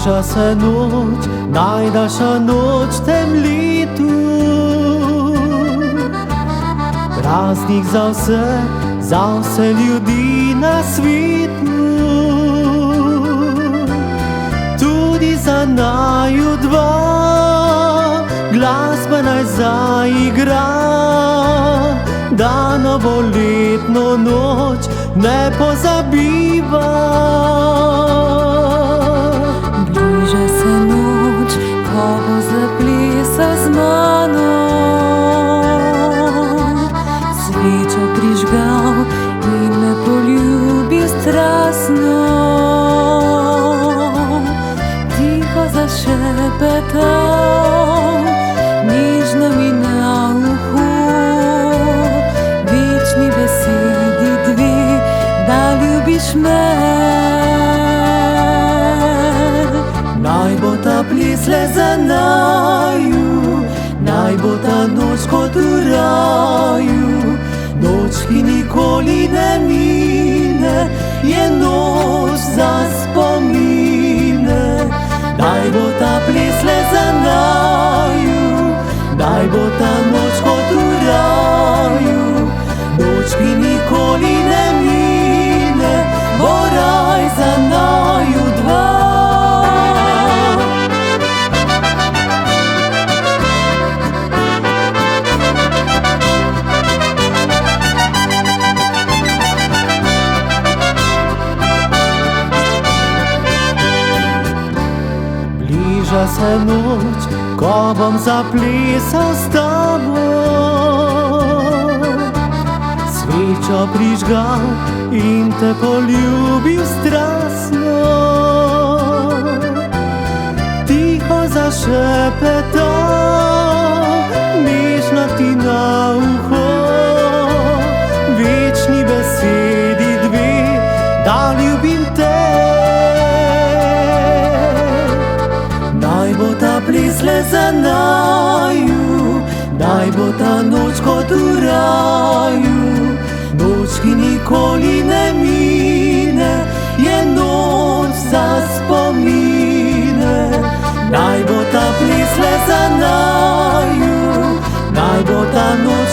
Bliža se noč, najdaljša noč v tem letu. Praznik za vse ljudi na svetu. Tudi za naju dva glasba naj zaigra, da novoletno noč ne pozabiva. Bliža se noč, ko bo zaplesal z mano, svečo prižgal in me poljubil strastno. Tiho zašepetal, nežno mi na uhu, večni besedi dve, da ljubiš me. Naj bo ta ples le za naju, naj bo ta noč kot v raju. Noč, ki nikoli ne mine, je noč za spomine. Naj bo ta ples le za naju, naj bo ta noč kot v raju. Noč, ki nikoli ne mine, bo raj za naju dva. Bliža se noč, ko bom zaplesal s tabo, svečo prižgal in te poljubil strastno. Tiho zašepetal, nežno ti na uho, večni besedi dve, da ljubim te. Naj bo ta ples le za naju, naj bo ta noč kot v raju. Noč, ki nikoli ne mine, je noč za spomine. Naj bo ta ples le za naju, naj bo ta noč